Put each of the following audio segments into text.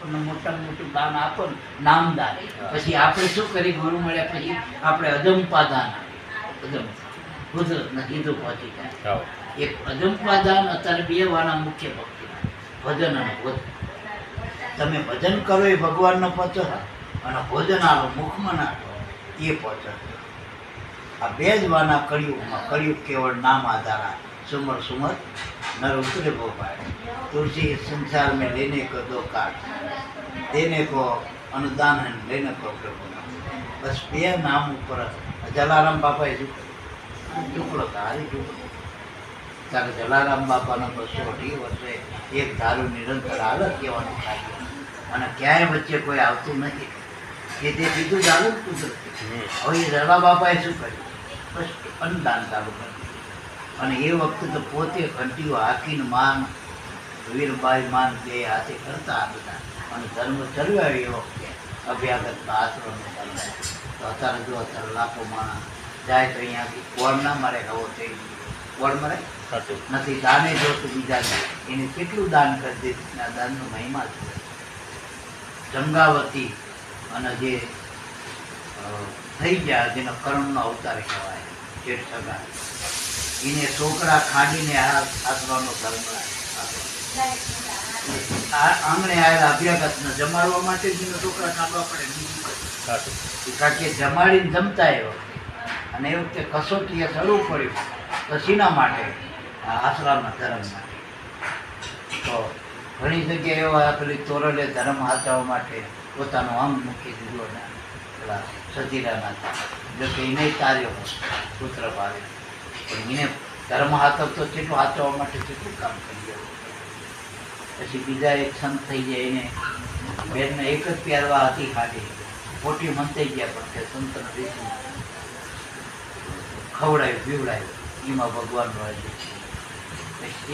આપણને મોટામાં મોટું દાન આપો ને નામદાન. પછી આપણે શું કરી ગુરુ મળ્યા પછી આપણે અજંપા દાન કુદરતને કીધું પહોંચી જાય. એક અજંપા દાન અત્યારે બે વાના મુખ્ય ભક્તિ ભજન અને ભોજન. તમે ભજન કરો એ ભગવાનનો પચો અને ભોજન આલો મુખમાં નાખો એ પચો. આ બે જ વાના કળિયુગમાં. કળિયુગ કેવળ નામ આધારા सुमर सुमर नर उतरे वो पाए. तुलसी संसार में लेने को दो काट, देने को अनुदान है, लेने को प्रभु. बस બે નામ ઉપર જલારામ બાપાએ ઝૂકલો તારી ઝૂકલો ત્યારે જલારામ બાપાનો 280 વર્ષે એક ધારું નિરંતર હાલત કહેવાનું થાય અને ક્યાંય વચ્ચે કોઈ આવતું નથી કે તે બીજું ચાલુ કુદરતી. હવે એ જલા બાપાએ શું કર્યું? બસ અન્નદાન ચાલુ કર્યું. અને એ વખતે તો પોતે ઘંટીઓ હાકીને માન વીરબાઈ માન બે હાથે કરતા બધા અને ધર્મ ચરવાયો એ વખતે અભ્યાગતના આશ્રમ તો અત્યારે જો અત્યારે લાખો માણસ જાય તો અહીંયાથી કોણ ના મારે હવો થઈ કોણ મરે નથી. દાને જોતું બીજા એને કેટલું દાન કરી દીધું. આ દાનનો મહિમા છે. ગંગાવતી અને જે થઈ ગયા જેનો કર્ણનો અવતાર કહેવાય જેઠ સગા એને છોકરા ખાંડીને આસવાનો ધર્મ આંગણે આવેલા અભ્યાગતને જમાડવા માટે જેને છોકરા ખાંડવા પડે કારણ કે જમાડીને જમતા એ વખતે અને એ વખતે કસોટીએ ચડવું પડ્યું તો શીના માટે? આશ્રમના ધર્મ માટે. તો ઘણી જગ્યાએ એવા પેલી તોરલે ધર્મ હાચવવા માટે પોતાનો અંગ મૂકી દીધો ને પેલા સજીરાના જો કે એને તાર્યો પુત્ર ભાવે પણ એને ધર્મ હાથવતો કેટલું હાચવવા માટે કેટલું કામ કરી ગયું. પછી બીજા એક સંત થઈ ગયા એને બેનને એક જ પહેરવા હતી ખાલી મોટી મંતાઈ ગયા પણ તે સંતને દેશું ખવડાયું પીવડાયું એમાં ભગવાન રહે.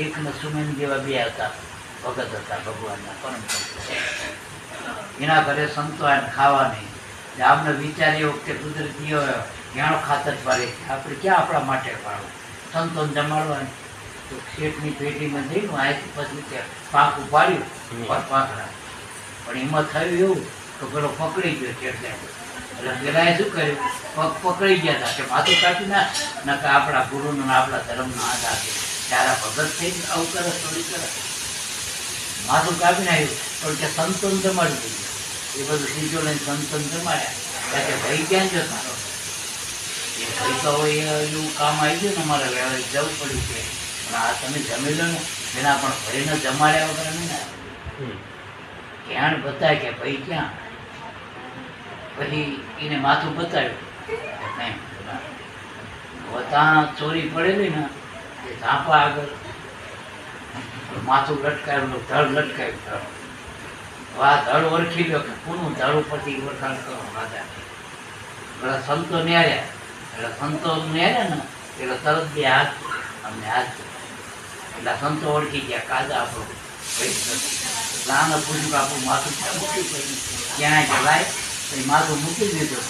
એકને સુમેન જેવા બે હતા ભગત હતા ભગવાનના પરમ એના ઘરે સંતો એને ખાવા નહીં. આમને વિચાર એ વખતે કુદરતી ઘાણો ખાતર પાડે આપણે ક્યાં આપણા માટે પાડવું સંતોને જમાડવાની. તો શેઠની પેટીમાં જઈને આથી પછી પાક ઉપાડ્યું પાકડા પણ એમાં થયું એવું તો પેલો પકડી ગયો શેઠને. એટલે પેલાએ શું કર્યું? પગ પકડી ગયા હતા કે માથું કાઢી ના કે આપણા ગુરુનો આપણા ધર્મનો આધાર છે ત્યારે ભગત થઈને આવું કરે થોડી કરે માથું કાપીને આવ્યું પણ કે સંતોને જમાડી દીધું. એ બધું સીધો લઈને સંતોને જમાડ્યા કે ભાઈ ક્યાં જો તારો એ ભાઈ તો હવે એવું કામ આવી ગયું ને અમારે વ્યવહારિક જવું પડ્યું છે પણ આ તમે જમી લો ને એના પણ ભાઈને જમાડ્યા વગર નહીં ને ક્યાં બતાય કે ભાઈ ક્યાં. પછી એને માથું બતાવ્યું ત્યાં ચોરી પડેલી ને એ ઝાંપા આગળ માથું લટકાયેલું ધડ લટકાયું. આ ધડ ઓળખી લો કે કોનું ધડ ઉપરથી ઓળખાણ કરો રાજા. પેલા સંતો ન્યાર્યા એટલે સંતો ન્યાર્યા ને એટલે તરત બે હાથ અમને હાથ એટલે સંતો ઓળખી ગયા કાજા આપણું આને પૂછ્યું કે આપણું માથું ક્યાં મૂક્યું પછી ક્યાંય જલાય તો માથું મૂકી દીધું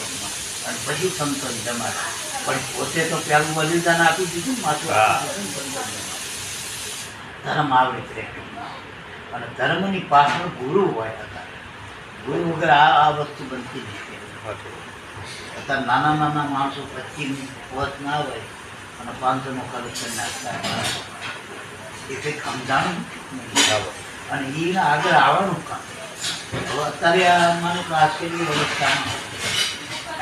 અને પછી સંતોને જમાડે પણ પોતે તો પેલું બલિદાન આપી દીધું માથું ધર્મ આવડે અને ધર્મની પાછળ ગુરુ હોય હતા. ગુરુ વગર આ વસ્તુ બનતી નથી. અત્યારે નાના નાના માણસો 25 વર્ષ ના હોય અને 500નો કલેક્શન નાખતા એ કંઈક સમજાણું અને એના આગળ આવવાનું કામ. હવે અત્યારે આ માનો કે આશ્ચર્ય અવસ્થામાં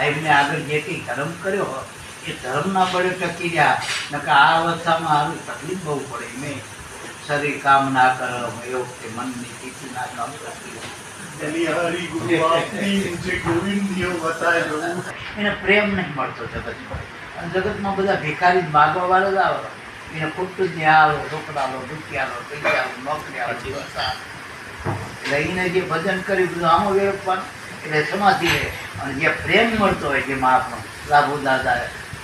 એમને આગળ જે કંઈ ધર્મ કર્યો એ ધર્મના બળે ટકી રહ્યા નકે આ અવસ્થામાં આવી તકલીફ બહુ પડે. મેં શરીર કામ ના કરો એ વખતે મનની સ્થિતિ ના કામ કરતી એને પ્રેમ નહીં મળતો જગતમાં. અને જગતમાં બધા ભિખારી માગવા વાળા જ આવે એને ખૂટતું જ નહીં આવો છોકરા લો દુખિયા લો પૈસા આવો નોકરી આવો એટલે એને જે ભજન કર્યું બધું આમાં વેરવાનું એટલે સમાધિ રહે. અને જે પ્રેમ મળતો હોય જેમાં આપણો લાભુ દાદા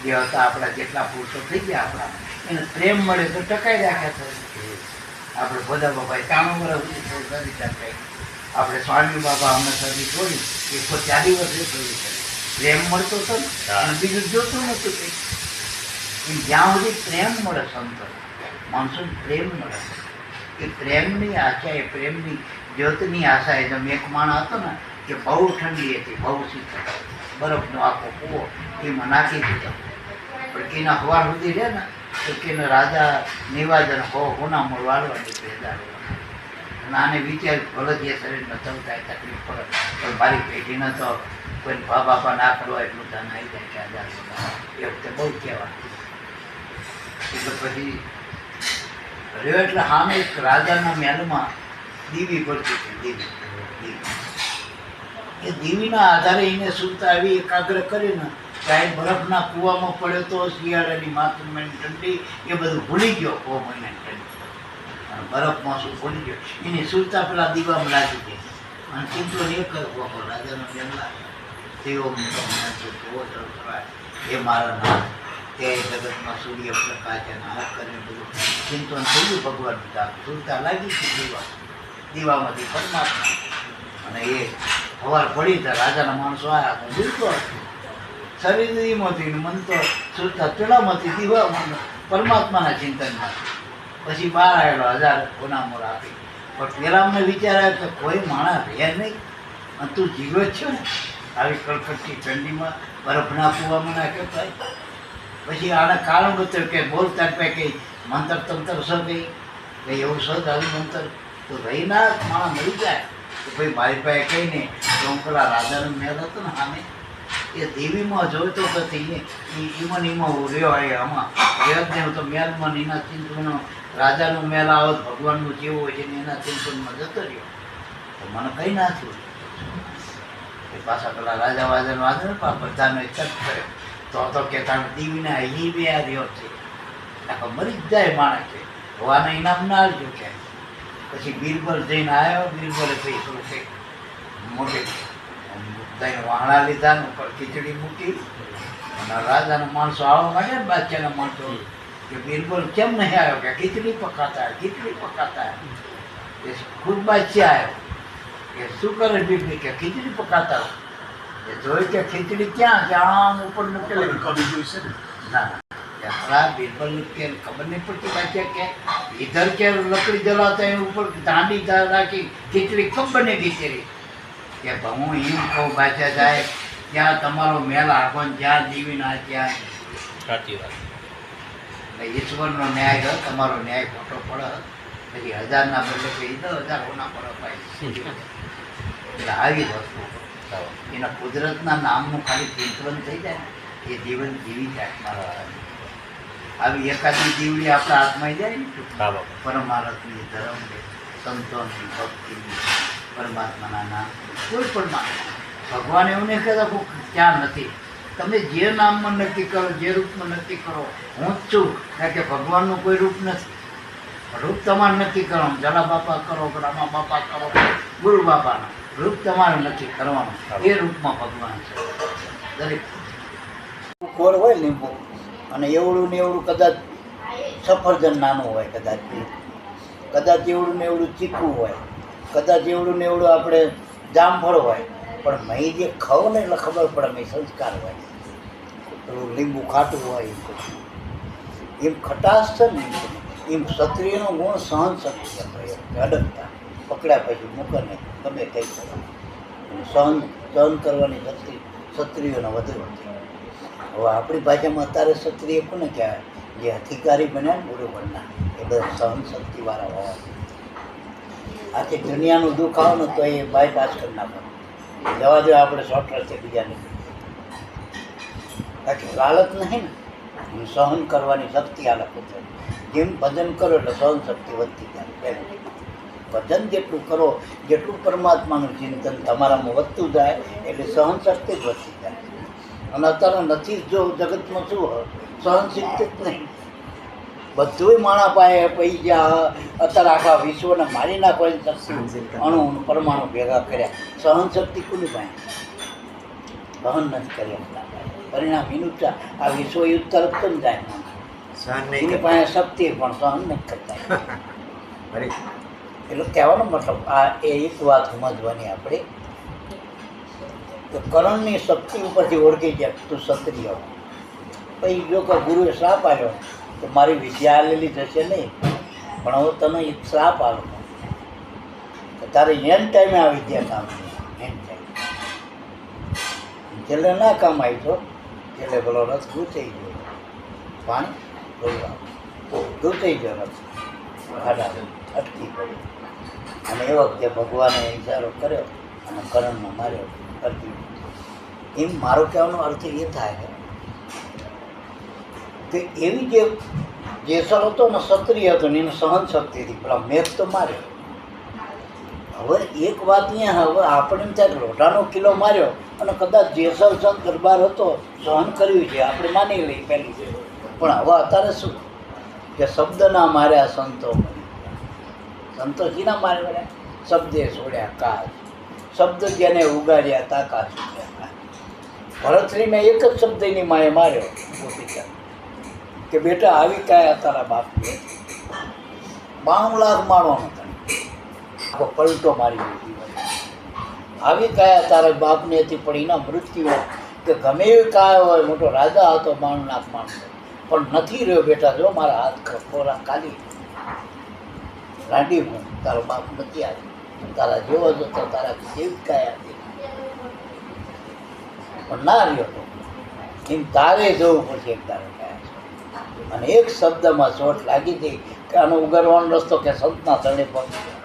જે હતા આપણા જેટલા પુરુષો થઈ ગયા આપણા એને પ્રેમ મળે તો ટકાઈ રાખ્યા છે. આપણે બધા બાપાએ 93 વર્ષ સુધી ટકાઈ. આપણે સ્વામી બાબા અમે સદી છોડી 140 વર્ષે છોડી કરી. પ્રેમ મળતો હતો ને અને બીજું જોતું નતું કંઈ. જ્યાં સુધી પ્રેમ મળે સંતો માણસોને પ્રેમ મળે એ પ્રેમની આશા એ પ્રેમની જ્યોતની આશા એ એક માણસ હતો ને કે બહુ ઠંડી હતી, બહુ શીતળ, બરફનો આખો કૂવો એમાં નાખી દીધો. પણ કેના હવાર સુધી રહે ને તો કેનો રાજા નિવાજન હોના મૂળ વાળવાની પેદા. અને આને વિચાર ભલે જે શરીરમાં ચમકાય તકલીફ પડે, પણ મારી પેઢીને તો કોઈ ભા બાપા ના કરવા એટલું ધન આવી જાય કે આજાર એ વખતે બહુ કહેવાય. એટલે પછી રહ્યો એટલે સામે એક રાજાના મહેલમાં દીવી પડતી હતી. એ દીવીના આધારે એને સુરતા આવી એકાગ્ર કરીને કાંઈ બરફના કૂવામાં પડ્યો તો શિયાળાની માતૃમની ઠંડી એ બધું ભૂલી ગયો. 6 મહિનાની ઠંડી અને બરફમાં શું ભૂલી ગયો. એની સુરતા પેલા દીવામાં લાગી ગઈ અને ચિંતો એ કરવો રાજાનો જન્મ તેઓ એ મારા નાથ તે જગતમાં સૂર્ય પ્રકાશ અને હાથ કરીને બધું ચિંતન થયું. ભગવાનનું કામ સુરતા લાગી હતી દીવામાંથી પરમાત્મા. અને એ સવાર પડી તો રાજાના માણસો આવ્યા બિલકુલ શરીરમાંથી મન તો સુરતા પેલામાંથી દીવામાં પરમાત્માના ચિંતનમાં. પછી બહાર આવેલો 1000 ગુનામોર આપી. પણ પેલા અમને વિચાર આવ્યો કે કોઈ માણસ રહે નહીં અને તું જીવો જ છો ને આવી કડકડતી ઠંડીમાં બરફના કૂવામાં નાખ્યો થાય. પછી આને કારણ બતાવ્યું કે બોલતા પે કંઈ મંતર તંતર છો કંઈ એવું છો આવી મંતર તો રહી ના માણસ મરી જાય. તો ભાઈ મારી પાસે કંઈ નહીં તો હું પેલા રાજાનો મહેલ હતો ને સામે એ દેવીમાં જોઈતો પછી ઈમાં રહ્યો હોય આમાં રહ્યો જ નહીં. તો મહેલમાં એના ચિંતનો રાજાનો મહેલ આવે ભગવાનનું જેવું હોય છે ને એના ચિંતનમાં જતો રહ્યો તો મને કંઈ ના થયું. એ પાછા પેલા રાજા વાજાનો વાંધો ને બધાનો એક જ કર્યો તો કે તારે દેવીના અહીં બે રહ્યો છે આખો મરી જ જાય માણસ છે હવાના ઇનામ ના આવજો કે. પછી બિરબલ જઈને આવ્યો. બિરબલે પછી થોડું કંઈક મોટી દઈને વાહણા લીધા ને ઉપર ખીચડી મૂકી અને રાજાના માણસો આવવા માંડે ને બાદશાહના માણસો કે બિરબલ કેમ નહીં આવ્યો કે ખીચડી પકાતા એ ખુદ બાદશાહ આવ્યો કે શું કરે બીબી કે ખીચડી પકાતા. એ જોઈ કે ખીચડી ક્યાં કે આમ ઉપર મૂકેલી ના બિરબલ કે ખબર નહીં પડતી બાદશાહ કે इधर के लकड़ी जलाते हैं ऊपर दांडी રાખી ખીચડી કબ બને ખીચડી કે હું એમ કહું બાચા જાય ત્યાં તમારો મેલ આખો જ્યાં જીવી ના ત્યાં સાચી વાત. ઈશ્વરનો ન્યાય ગયો તમારો ન્યાય ખોટો પડે પછી 1000ના બદલે કે 10,000 હોના પડે ભાઈ. એટલે આવી વસ્તુ એના કુદરતના નામનું ખાલી ચિંતન થઈ જાય ને એ જીવન જીવી જાય મારા. આવી એકાદી દીવડી આપણા હાથમાં જાય ને પરમારથની ધર્મની સંતોની ભક્તિની પરમાત્માના નામ કોઈ પણ નામ ભગવાન એવું નહીં કહેતા ક્યાં નથી. તમે જે નામમાં નક્કી કરો જે રૂપમાં નક્કી કરો હું જ છું કારણ કે ભગવાનનું કોઈ રૂપ નથી. રૂપ તમારે નક્કી કરવાનું જલા બાપા કરો રામા બાપા કરો ગુરુ બાપાના રૂપ તમારે નક્કી કરવાનું એ રૂપમાં ભગવાન છે. દરેક કોર હોય લીંબુ અને એવડું ને એવડું કદાચ સફરજન નાનું હોય કદાચ એવડું ને એવડું ચીકું હોય કદાચ એવડું ને એવડું આપણે જામફળ હોય પણ મહી જે ખાવ ને એટલે ખબર પડે મેં સંસ્કાર હોય. પેલું લીંબુ ખાટું હોય એમ ખટાશ છે ને એમ ક્ષત્રિયનો ગુણ સહન શક્તિ અડકતા પકડ્યા પછી મૂકે ને ગમે કંઈ કરો સહન કરવાની શક્તિ ક્ષત્રિયોને વધુ હતી. હવે આપણી ભાષામાં અત્યારે ક્ષત્રિય કોને કહેવાય જે અધિકારી બન્યા ને બરોબરના એ બધા સહન શક્તિવાળા હોવા. આખી દુનિયાનું દુઃખ આવે ને તો એ બાયપાસ કરી નાખો જવા દો આપણે શોર્ટ રસ્તે બીજાને. બાકી લાલચ નહીં ને સહન કરવાની શક્તિ આ લખો છે. જેમ ભજન કરો એટલે સહન શક્તિ વધતી જાય. ભજન જેટલું કરો જેટલું પરમાત્માનું ચિંતન તમારામાં વધતું જાય એટલે સહન શક્તિ જ વધતી જાય. અને અત્યારે નથી જો જગતમાં શું સહન શક્તિ જ નહીં. બધું માણા પાયે પૈસા અત્યારે આખા વિશ્વને મારી નાખવાની શક્તિ અણુ પરમાણુ ભેગા કર્યા. સહન શક્તિ કોની પાસે સહન નથી કર્યા. પરિણામ એનું આ વિશ્વ યુદ્ધ તરફ કેમ જાય એની પાસે શક્તિ પણ સહન નથી કરતા. એટલે કહેવાનો મતલબ આ એક વાત સમજવાની આપણે તો કરણની શક્તિ ઉપરથી ઓળખી જાય તું ક્ષત્રિય. પછી જો કે ગુરુએ શ્રાપ આવ્યો તો મારી વિદ્યા આલેલી થશે નહીં પણ હવે તમે એક શ્રાપ આલો તારે એન ટાઈમે આવી ગયા કામ એન ટાઈમે. છેલ્લે ના કામ આવી તો છેલ્લે પેલો રથ ગૂંચાઈ ગયો, પાણી ડોલવા ગૂંચાઈ ગયો રથ, ખાડા અટકી પડી. અને એ વખતે ભગવાને ઇશારો કર્યો અને કરણમાં માર્યો અર્જુન. એમ મારો કહેવાનો અર્થ એ થાય કે એવી જે જેસર હતો ને ક્ષત્રિય હતો ને એને સહન શક્તિ હતી, પેલા મેઘ તો માર્યો. હવે એક વાત અહીંયા, હવે આપણે એમ થાય લોઢાનો કિલ્લો માર્યો અને કદાચ જેસર સંત દરબાર હતો સહન કર્યું છે આપણે માની લઈએ પહેલી, પણ હવે અત્યારે શું કે શબ્દના માર્યા સંતો મરી. સંતો શીના માર્યા? શબ્દે છોડ્યા કાજ, શબ્દ જેને ઉગાડ્યા તાકા છોડ્યા. ભરતરીને એક જ શબ્દની માએ માર્યો ગોપિકા કે બેટા આવી કાયા તારા બાપને. 92 લાખ મારવાનો તને આખો પલટો મારી દીધી. આવી કાયા તારા બાપને હતી, પણ એના મૃત્યુ કે ગમે એવી કાયા હોય, મોટો રાજા હતો 92 લાખ માણસો, પણ નથી રહ્યો બેટા. જો મારા હાથ ખોરા ખાલી રાંડી હું, તારો બાપ નથી આવ્યો, તારા જેવો જ હતો, તારા જેવી કાયા હતી પણ ના રહ્યો તો એમ તારે જવું પડશે એક તારે કાયા. અને એક શબ્દમાં ચોટ લાગી હતી કે આનો ઉગારવાનો રસ્તો કે સંતના ચરણે પહોંચી.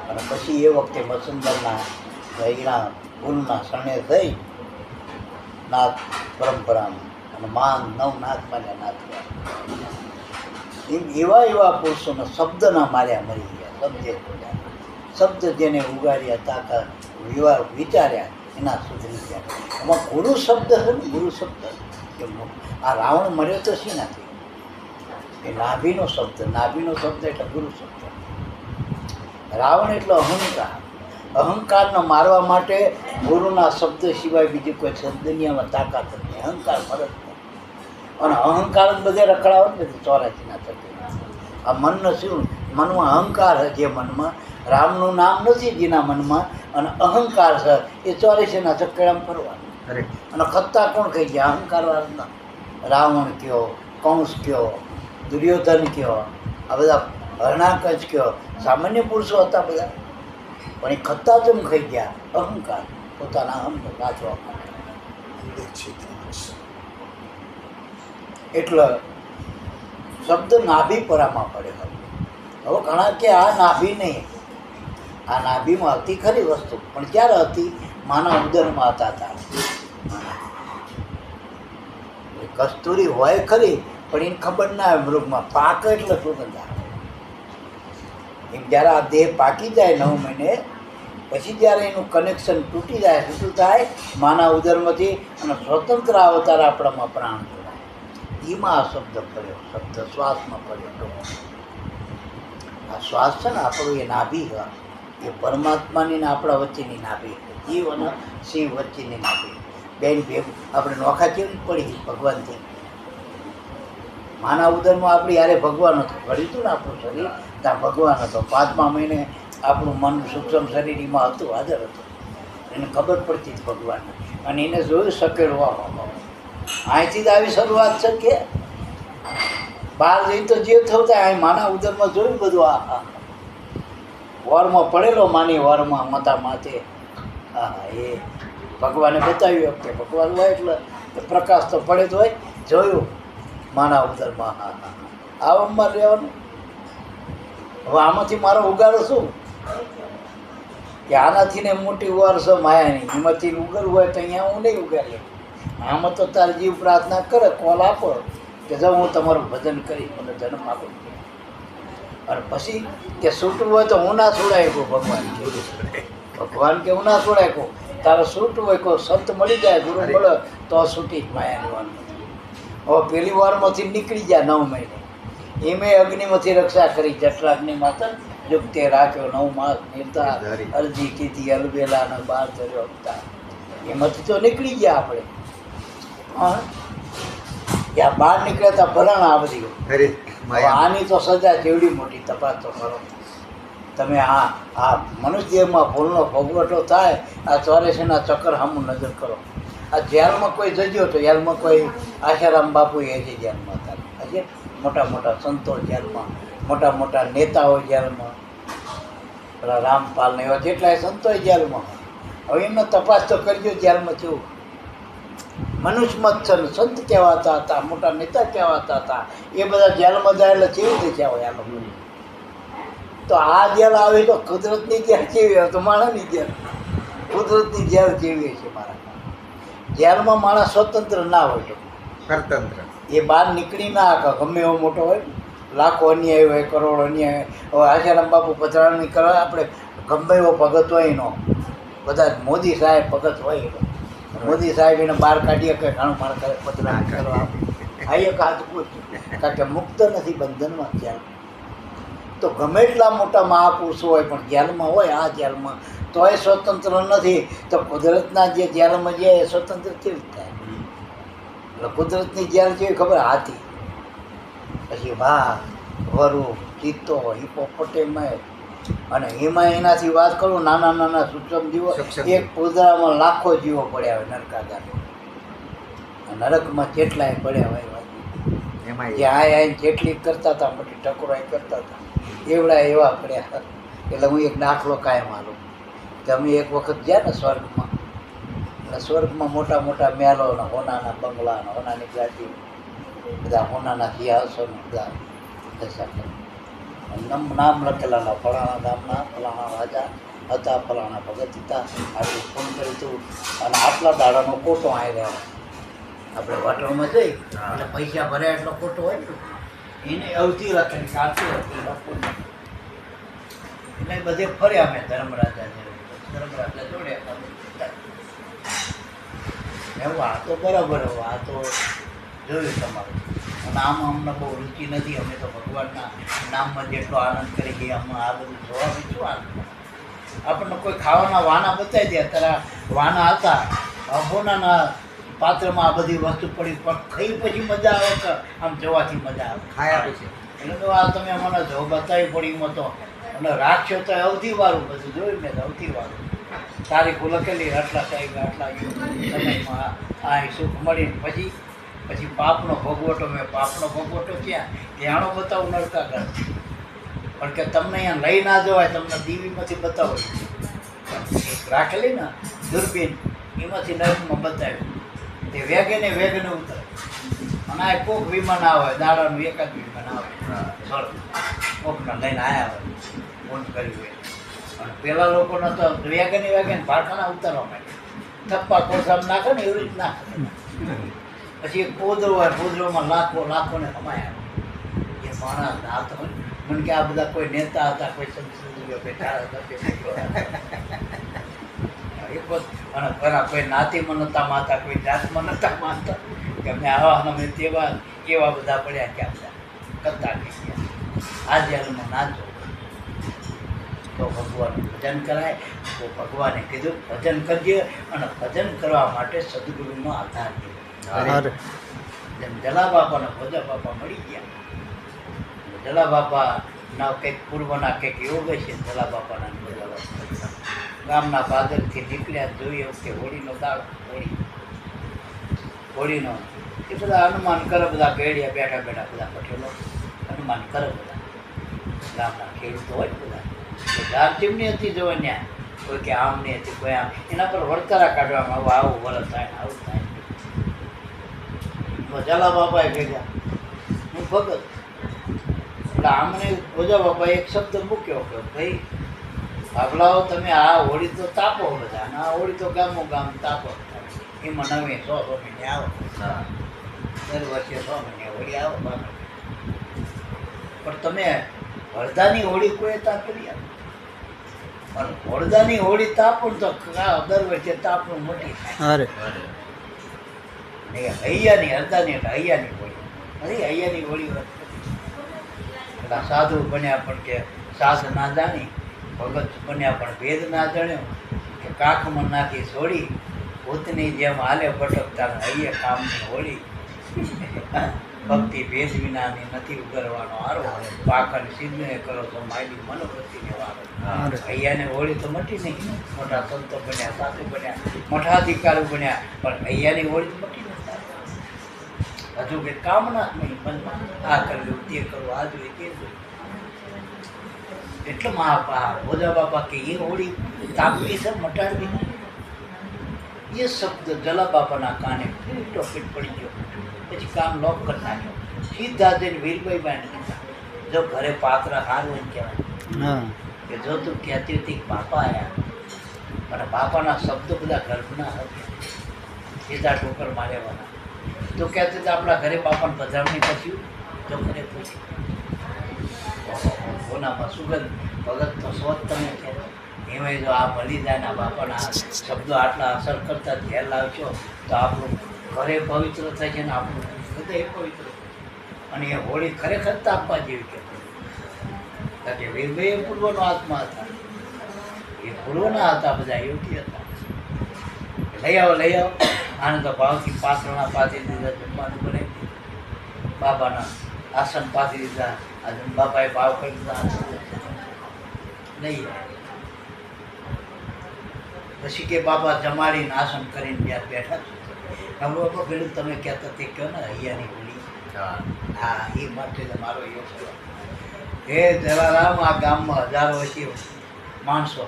અને પછી એ વખતે મસુંદરના એના ફૂલના શરણે થઈ નાથ પરંપરામાં અને માન નવનાથ માર્યા નાથ. એમ એવા એવા પુરુષોને શબ્દના માર્યા મરી ગયા, શબ્દે છોડ્યા. શબ્દ જેને ઉગાડ્યા તાકા વિચાર્યા એના સુધરી ગયા. એમાં ગુરુ શબ્દ છે ને, ગુરુ શબ્દ કે આ રાવણ મર્યો તો શી નથી એ નાભીનો શબ્દ, નાભીનો શબ્દ એટલે ગુરુ શબ્દ. રાવણ એટલે અહંકાર, અહંકારને મારવા માટે ગુરુના શબ્દ સિવાય બીજી કોઈ દુનિયામાં તાકાત નથી. અહંકાર ફરજ નથી. અને અહંકાર જ બધે રખડાવો ને બધું 84ના થતી. આ મનનો શું? મનમાં અહંકાર છે, જે મનમાં રામનું નામ નથી જેના મનમાં, અને અહંકાર છે એ 84ના ચક્કરમાં ફરવાનું. અને ખત્તા કોણ કહી ગયા? અહંકાર વાળા. રાવણ કયો, કંસ કયો, દુર્યોધન કયો, આ બધા હરણાકંચ કયો, સામાન્ય પુરુષો હતા બધા, પણ એ ખત્તા જેમ ખાઈ ગયા? અહંકાર, પોતાના અહમને વાંચવા માટે. એટલે શબ્દ નાભી પરામાં પડે. હવે ઘણા કે આ નાભી નહીં, આ નાભીમાં હતી ખરી વસ્તુ, પણ ક્યારે હતી? માના ઉદરમાં હતા. કસ્તુરી હોય ખરી, પણ એને ખબર ના આવે મૃગમાં પાક એટલે સુગંધ આવે. એમ જ્યારે આ દેહ પાકી જાય 9 મહિને પછી જ્યારે એનું કનેક્શન તૂટી જાય, શું થાય? માના ઉદરમાંથી અને સ્વતંત્ર અવતાર આપણામાં પ્રાણ જોડાય. એમાં આ શબ્દ પડ્યો, શબ્દ શ્વાસમાં પડ્યો. આ શ્વાસ છે ને આપણું, એ નાભી છે, એ પરમાત્માની ને આપણા વચ્ચેની નાભી, જીવ અને શિવ વચ્ચેની નાભી. બેન ભેગું આપણે નોખા કેવી પડી ભગવાનથી. માના ઉદરમાં આપણી યારે ભગવાન હતો, ઘડી હતું ને આપણું શરીર, ત્યાં ભગવાન હતો. 5મા મહિને આપણું મન સૂક્ષ્મ શરીર એમાં હતું, હાજર હતું. એને ખબર પડતી હતી ભગવાનને, અને એને જોયું સકેડવામાં. અહીંથી જ આવી શરૂઆત છે કે બહાર જઈ તો જે થયું થાય, અહીં માના ઉદરમાં જોયું બધું. આ વરમાં પડેલો, માની વરમાં માતા માથે. હા, એ ભગવાને બતાવ્યું કે ભગવાન હોય એટલે પ્રકાશ તો પડે જ હોય. જોયું માના ઉદરમાં. હા હા, આવવામાં રહેવાનું. હવે આમાંથી મારો ઉગાડો શું? કે આનાથી ને મોટી વાર છે માયાની, એમાંથી ઉગરવું હોય તો અહીંયા હું નહીં ઉગાડી. આમાં તો તારી જીવ પ્રાર્થના કરે, કોલ આપો કે જો હું તમારું ભજન કરી મને જન્મ આપો. અને પછી કે છૂટવું હોય તો હું ના છોડાય કહું. ભગવાન કે હું ના છોડાય કહું. તારે છૂટવું હોય કહો, સંત મળી જાય, ગુરુ મળે તો છૂટી જ માયાની વાર. હવે પહેલી વારમાંથી નીકળી જાય 9 મહિને. એમે અગ્નિમાંથી રક્ષા કરી. જઠરાગ્નિ માતા યુક્તે રાખ્યો 9 માસ નિર્ધાર, અરજી કીધી અલબેલા ને 12 ધર્યો અવતાર. એમાંથી તો નીકળી ગયા આપણે. હા, ત્યાં બહાર નીકળ્યા હતા ભરણ આ બધી. આની તો સજા કેવડી મોટી, તપાસ તો કરો તમે. આ મનુષ્યમાં ભૂલનો ભોગવટો થાય, આ 84ના ચક્કર સામું નજર કરો. આ જેલમાં કોઈ જજો તો જેલમાં કોઈ આશારામ બાપુ એ જે જેલમાં હતા, હજી મોટા મોટા સંતો જેલમાં, મોટા મોટા નેતાઓ જેલમાં. પેલા રામપાલ ને એવા જેટલા સંતોય જેલમાં. હવે એમનો તપાસ તો કરજો જેલમાં કેવું. મનુષ્ય મત્સર સંત કહેવાતા હતા, મોટા નેતા કહેવાતા હતા, એ બધા જેલમાં જાય એટલે કેવી રીતે હોય આ લોકો. તો આ જેલ આવી તો કુદરતની જેલ કેવી હોય તો માણસની જેલ. કુદરતની જેલ કેવી છે મારા. જેલમાં માણસ સ્વતંત્ર ના હોય તો પરતંત્ર. એ બહાર નીકળી ના શકે. ગમે એવો મોટો હોય, લાખો અન્યાય હોય, કરોડો અન્યાય. હવે આશારામ બાપુ પધરામણી કરવા આપણે ગમે એવો ભગત હોય એનો, બધા મોદી સાહેબ ભગત હોય એનો, મોદી સાહેબ એને બહાર કાઢીએ કે ઘણું માણ કરે પધરામણી કરવા આ એક અદભુત. કારણ કે મુક્ત નથી બંધનમાં જેલ. તો ગમે એટલા મોટા મહાપુરુષો હોય પણ જેલમાં હોય, આ જેલમાં તોય સ્વતંત્ર નથી. તો કુદરતના જે જેલમાં જે એ સ્વતંત્ર કેવી થાય. એટલે કુદરતની જેલ કેવી ખબર, હાથી, પછી વાઘ, વરુ, ચિત્તો, હિપોપોટેમસ, અને એમાં એનાથી વાત કરું નાના નાના સૂક્ષ્મ જીવો. એક પોદરામાં લાખો જીવો પડ્યા હોય નરકાગાર. નરકમાં કેટલાય પડ્યા હોય એમાં જે આઈને જેટલી કરતા હતા મોટી ટકોરાઈ કરતા હતા એવડા એવા પડ્યા. એટલે હું એક દાખલો કાયમ મારું કે અમે એક વખત ગયા ને સ્વર્ગમાં. એટલે સ્વર્ગમાં મોટા મોટા મહેલો, હોનાના બંગલા, હોનાની ગાડી, બધા હોનાના સિંહાસન, બધા દશા કરે. નામ લખેલા ફલાણા ગામના ફલાણા રાજા હતા, ફલાણા ભગત હતા, આટલું ફોન કર્યું હતું અને આટલા દાડાનો કોટો આવી રહ્યો. આપણે હોટલમાં જઈ એટલે પૈસા ભર્યા એટલો ખોટો હોય ને એને અવધિ લખેલી કે આટલી હતી લખો. એટલે બધે ફર્યા અમે ધર્મરાજા જોડ્યા. એવું આ તો બરાબર, આ તો જોયું તમારું. અને આમાં અમને બહુ રુચિ નથી. અમે તો ભગવાનના નામમાં જેટલો આનંદ કરી ગયા આમાં આ બધું જોવાનું શું આનંદ. આપણને કોઈ ખાવાના વાના બતાવી દે. અત્યારે વાના હતા અભોનાના પાત્રમાં આ બધી વસ્તુ પડી, પણ ખાઈ પછી મજા આવે કે આમ જોવાથી મજા આવે. ખાયા પછી એટલે તો આ તમે મને જો બતાવી પડી એમાં તો. અને રાખશો તો અવધિવાળું બધું જોયું મેં, અવધિવાળું તારીખો લખેલી આટલા ટાઈમ આટલા સમયમાં આ સુખ મળીને પછી પાપનો ભોગવટો. મેં પાપનો ભોગવટો ક્યાં ત્યાંનો બતાવું નરકાગાર. પણ કે તમને અહીંયા લઈ ના જવાય, તમને ટીવીમાંથી બતાવો રાખેલી ને દૂરબીન, એમાંથી નરકમાં બતાવ્યું. તે વેગે ને ઉતરે. અને આ કોક વિમાન આવે, દાડાનું એકાદ વિમાન આવે સર કોકને લઈને આવ્યા હોય ફોન કર્યું હોય. અને પેલા લોકોને તો વેગે ને ભાડખાના ઉતારવા માંડે. થપ્પા કોસામાં નાખે ને એવી રીત નાખે. પછી એક પોદરો હોય, પોદરોમાં લાખોને કમાયા. એ માણસ આ તો મને કે આ બધા કોઈ નેતા હતા, કોઈ સંસદીઓ બેઠા અને ઘણા કોઈ નાતીમાં નહોતા માતા, કોઈ જાતમાં નહોતા માનતા કે અમે આવા અમે તેવા કેવા બધા પડ્યા ક્યાં બધા કરતા નહીં ગયા. આ જેલમાં નાચો તો ભગવાનનું ભજન કરાય. તો ભગવાને કીધું ભજન કરજે, અને ભજન કરવા માટે સદગુરુનો આધાર લેવો. જેમ જલા બાપાને ભોજા બાપા મળી ગયા. જલા બાપાના કંઈક પૂર્વના કંઈક યોગ છે. જલા બાપાના ભોજા બાપા ગામના પાદરથી નીકળ્યા. જોઈએ કે હોળીનો દાડો, હોળીનો એ બધા અનુમાન કરે. બધા ગેડિયા બેઠા બેઠા બધા પટેલો અનુમાન કરે. બધા ગામના ખેડૂતો હોય બધા ધાર ચીમની હતી જોવા ત્યાં. કોઈ કે આમની હતી, કોઈ આમ. એના પર વળતરા કાઢવામાં આવું આવું વરસ થાય ને આવું થાય. જલા બાપાએ ભેગા હું ભગત. એટલે આમને ભોજા બાપાએ એક શબ્દ મૂક્યો કે ભાઈ ભાગલાઓ તમે આ હોળી તો તાપો બધા, અને આ હોળી તો ગામો ગામ તાપો. એમાં નવી 100 મહિને આવો, દર વર્ષે 100 મહિને હોળી આવો. પણ તમે હળદાની હોળી કોઈ તાપેલી આપો. પણ હળદાની હોળી તાપો ને તો દર વર્ષે તાપનું મોટી થાય. હૈયાની હળદાની એટલે હૈયાની હોળી નથી. હૈયાની હોળી એટલે સાધુ બન્યા પણ કે સાધ ના જાણી, ભગત બન્યા પણ ભેદ ના જાણ્યો, કે કાખમાં નાખી છોડી ભૂતની જેમ હાલે ભટકતા હૈયે કામની હોળી. ભક્તિ ભેદ વિનાની નથી ઉગરવાનો આરો, પાખંડ સિદ્ધને કરો તો માયલી મનોવૃત્તિને વારો. હૈયાને હોળી તો મટી નહીં. મોટા સંતો બન્યા, સાધુ બન્યા, મઠાધિકારી બન્યા, પણ હૈયાની હોળી તો મટી નથી. હજુ કે કામના નહીં મનમાં આ કરવું તે કરવું, આ જોઈએ તે જોઈએ. એટલે ભોજા બાપા કે એ હોળી તાપવી છે મટાડવી નહીં. એ શબ્દ જલા બાપાના કાને ફીટ પડી ગયો. પછી કામ લોક કરી નાખ્યો. સીધા જઈને વીરભાઈ બાઈને કીધા, જો ઘરે પાત્ર હારું એમ કહેવાય કે જો તું કહેતી હતી કે બાપા આવ્યા અને બાપાના શબ્દ બધા ગર્ભના હતા, સીધા ઠોકર માર્યાવાના. તો કહેતી હતી આપણા ઘરે બાપાને પધરામણી કર્યું, જો ઘરે પૂછી કોનામાં સુગંધ ભગત તો સ્વત તમે કહેતો. એમાં જો આ મળી જાય ને આ બાપાના શબ્દો આટલા અસર કરતા ધ્યાન લાવશો તો આપણું ઘરે પવિત્ર થાય છે ને આપણું હૃદય પવિત્ર. અને એ હોળી ખરેખર તાપવા જેવી કહેતો. કારણ કે વીરભાઈ પૂર્વનો આત્મા હતા, એ પૂર્વના હતા, બધા યોગી હતા. લઈ આવો આને તો ભાવથી પાત્રણા પાથરી દીધા, જમવાનું બનાવી દીધું, બાબાના આસન પાથરી દીધા. આજે બાપાએ ભાવ કરી દીધા, નહીં પછી કે બાપા જમાડીને આસન કરીને ત્યાં બેઠા છો. હવે બાપા પેલું તમે કહેતા તે કહો ને અહીંયાની હોળી, હા એ માટે મારો યોગ થયો. હે જલારામ, આ ગામમાં હજારો હશે માણસો,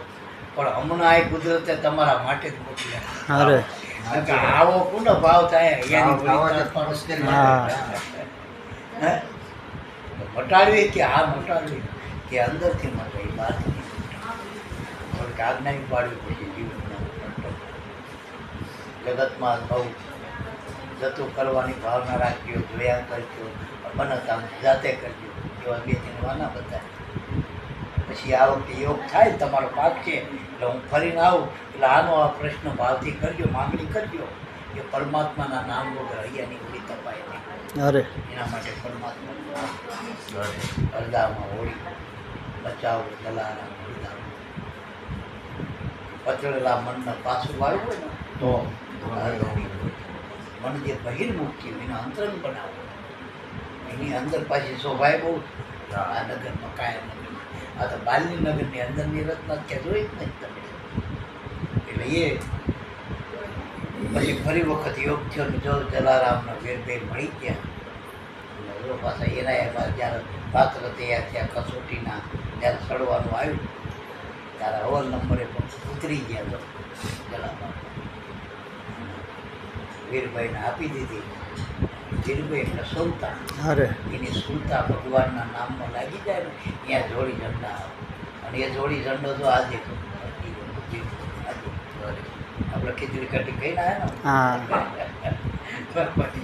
પણ હમણાં આ કુદરતે તમારા માટે જ મોકલ્યા. આવો કોનો ભાવ થાય મટાડવી કે આ મટાડવી કે અંદરથી મટાવી બહારથી થોડીક આજ્ઞા પાડવી પડશે. જીવનમાં જગતમાં બહુ જતું કરવાની ભાવના રાખજો, જોયા કરજો, બનતા જાતે કરજો, એવા બે દિનવાના બધા. પછી આ વખતે યોગ થાય તમારો પાક છે એટલે હું ફરીને આવું એટલે આનો આ પ્રશ્ન ભાવથી કરજો, માંગણી કરજો કે પરમાત્માના નામ વગર અહીંયાની હોળી તપાય નહીં. એના માટે પરમાત્મા અરદામાં હોળી બચાવો, જલારામ હોળીદાર પચડેલા મનને પાછું વાળવું હોય ને તો મન જે બહિર્મુખ થયું એને અંતરંગ બનાવો. એની અંદર પાછી શોભાય બહુ. આ નગરમાં કાયમ નગર, આ તો બાલની નગરની અંદરની રચના ક્યાં જોઈ જ નહીં તમે. એટલે એ પછી ફરી વખત યોગ થયો ને જો જલારામના વીરભાઈ મળી ગયા પાછા એના એમાં જ્યારે પાત્ર તૈયાર થયા કસોટીના, જ્યારે સડવાનું આવ્યું ત્યારે અવ્વલ નંબરે પણ ઉતરી ગયા. તો જલારામ વીરભાઈને આપી દીધી. વીરભાઈ એટલે સુલતા, એની સુલતા ભગવાનના નામમાં લાગી જાય ને ત્યાં જોડી ઝંડા આવે. અને એ જોડી ઝંડો તો આજે આપણે ખીચડી કટી કહીને આવ્યા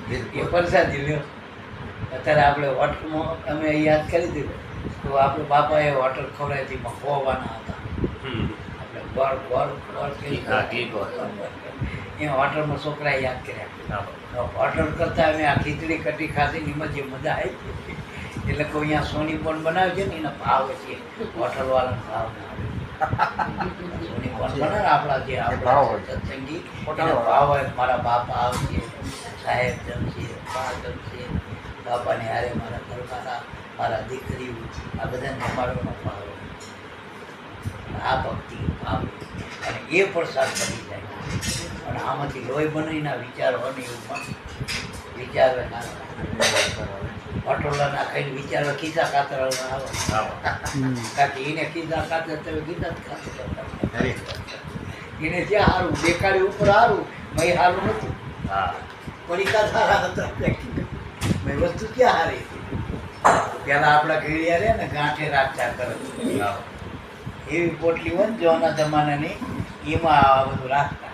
ને એ પરસાદી લ્યો. અત્યારે આપણે હોટલમાં અમે યાદ કરી દીધું તો આપણે બાપાએ હોટલ ખવડાવી એમાં ખોવાના હતા. આપણે ગોળ એ હોટલમાં છોકરાએ યાદ કર્યા. હોટલ કરતાં અમે આ ખીચડી કટી ખાધી એમાં જે મજા આવી એટલે કોઈ અહીંયા સોની પણ બનાવે છે ને એના ભાવ છે, હોટલવાળાનો ભાવ ના આવે. સોની પણ બનાવે આપણા જે આપણા સત્સંગી એનો ભાવ હોય. મારા બાપા આવશે, સાહેબ જમશે, બા જમશે, બાપાને હારે મારા ઘરવાળા, મારા દીકરીઓ, આ બધાને જમાડવાનો ભાવ. આ ભક્તિ ભાવ અને એ પ્રસાદ બની જાય. અને આમાંથી લોહી બનીના વિચારો અને એવું પણ વિચારો ના પટોળા નાખાઈને વિચારો ખીચા કાતર આવે. કારણ કે એને ખીચા કાતર તમે ગીતા જ ખાતર એને જ્યાં સારું દેખાડી ઉપર સારું મેં સારું નહોતું. પડીકા સારા હતા મેં વસ્તુ ક્યાં હારી. પેલા આપણા ઘેડિયા રહે ને ગાંઠે રાખતા કરે એવી પોટલી હોય ને જોના જમાનાની એમાં આ બધું રાખતા.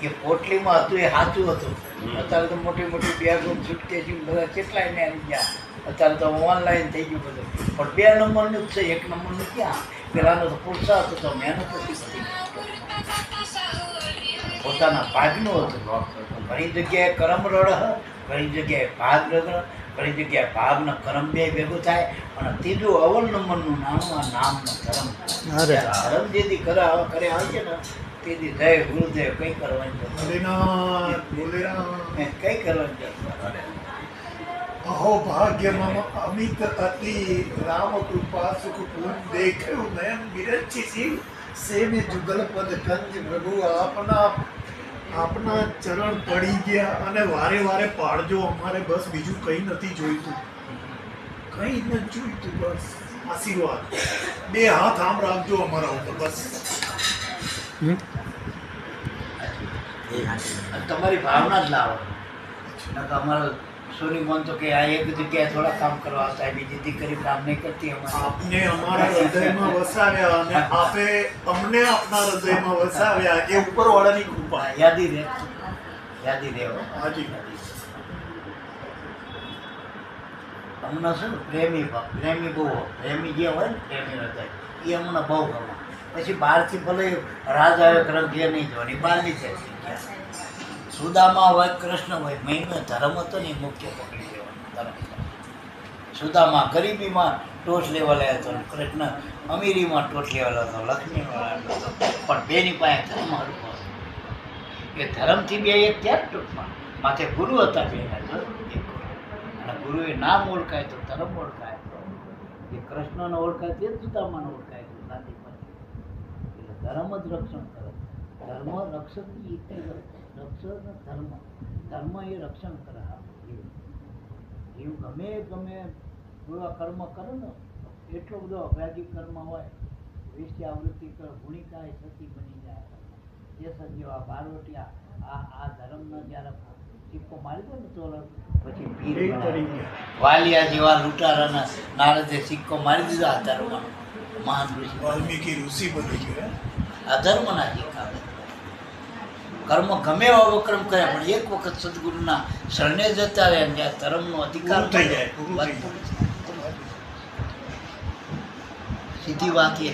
એ પોટલીમાં હતું એ સાચું હતું. અત્યારે તો મોટી મોટી બેગો છૂટકેસી બધા કેટલાય ને આવી ગયા. અત્યારે તો ઓનલાઈન થઈ ગયું બધું. પણ 2 નંબરનું જ છે, 1 નંબરનું ક્યાં. પેલાનો તો પુરુષાર્થ હતો, મહેનત હતી બધી, પોતાના ભાગનું હતું. ઘણી જગ્યાએ કરમ રડ, ઘણી જગ્યાએ ભાગ રગડ, ઘણી જગ્યાએ ભાગના કરમ બે ભેગું થાય. અને ત્રીજું અવ્વલ નંબરનું નાનું આ નામનો ધર્મ. ધર્મ જેથી કરે આવે છે ને તેથી જય ગુરુદેવ કઈ કરવાની જરૂર કઈ કરવાની જરૂર. અહો ભાગ્ય મમ અમિત અતિ રામ કૃપા સુખ પૂર્ણ દેખ્યું નયન વિરચી શિવ સેવે જુગલ પદ કંજ પ્રભુ આપના ચરણ પડી ગયા અને વારે વારે પાડજો અમારે. બસ બીજું કંઈ નથી જોઈતું, કંઈ નથી જોઈતું. બસ આશીર્વાદ. બે હાથ આમ રાખજો અમારા ઉપર બસ. અને તમારી ભાવના જ લાવો. નકર અમારો સોની મન તો કે આ એક જગ્યાએ થોડા કામ કરવા આવતા હોય, બીજી દીકરી કામ નહીં કરતી અમારે. આપને અમારા હૃદયમાં વસાવ્યા અને આપે અમને આપના હૃદયમાં વસાવ્યા એ ઉપરવાળાની કૃપા. યાદી રહે, યાદી રહે હો. હાજી. અમને શું ને પ્રેમી ભાવ, પ્રેમી બહુ હોય. પ્રેમી જે હોય ને પ્રેમી હૃદય એ અમને બહુ ગમે. પછી બહારથી ભલે રાજ આવે ગ્રંથિએ નહીં જોવાની, બહારની છે સુદામા હોય કૃષ્ણ હોય, મહિનો ધર્મ હતો ને એ મુખ્ય પકડી લેવાનો ધર્મ. સુદામા ગરીબીમાં ટોચ લેવલે હતો, કૃષ્ણ અમીરીમાં ટોચ લેવલ હતો, લક્ષ્મીમાં હતો. પણ બેની પાસે ધર્મ હરખો હતો. એ ધર્મથી બે એક ત્યાં જ ટૂંકમાં માથે ગુરુ હતા બેના જો એક ગુરુ. અને ગુરુએ નામ ઓળખાય તો ધર્મ ઓળખાય તો એ કૃષ્ણને ઓળખાય તે સુદામાને ઓળખાય તો ગાંધી પછી. એટલે ધર્મ જ રક્ષણ કરે. ધર્મ રક્ષકની રક્ષણ ધર્મ, ધર્મ એ રક્ષણ કરે. એવું ગમે પૂરા કર્મ કરે ને એટલો બધો અપરાધિક કર્મ હોય, વિષયાવૃત્તિ કર ગુણિકા સતી બની જાય. જે સંજીવા બારોટિયા આ ધર્મનો જ્યારે સિક્કો મારી દો ને તો પછી પીર બનાવે. વાલિયા જેવા લૂંટારાના નારદે સિક્કો મારી દીધો આ ધર્મનો. મહાન ઋષિ વાલ્મીકી ઋષિ બની ગયો. આ ધર્મના સિક્કા. કર્મ ગમે એવા અવક્રમ કરે પણ એક વખત સદગુરુના શરણે જતા રહે ને જ્યાં ધર્મનો અધિકાર પૂરું થઈ જાય, પૂરું થઈ સીધી વાત એ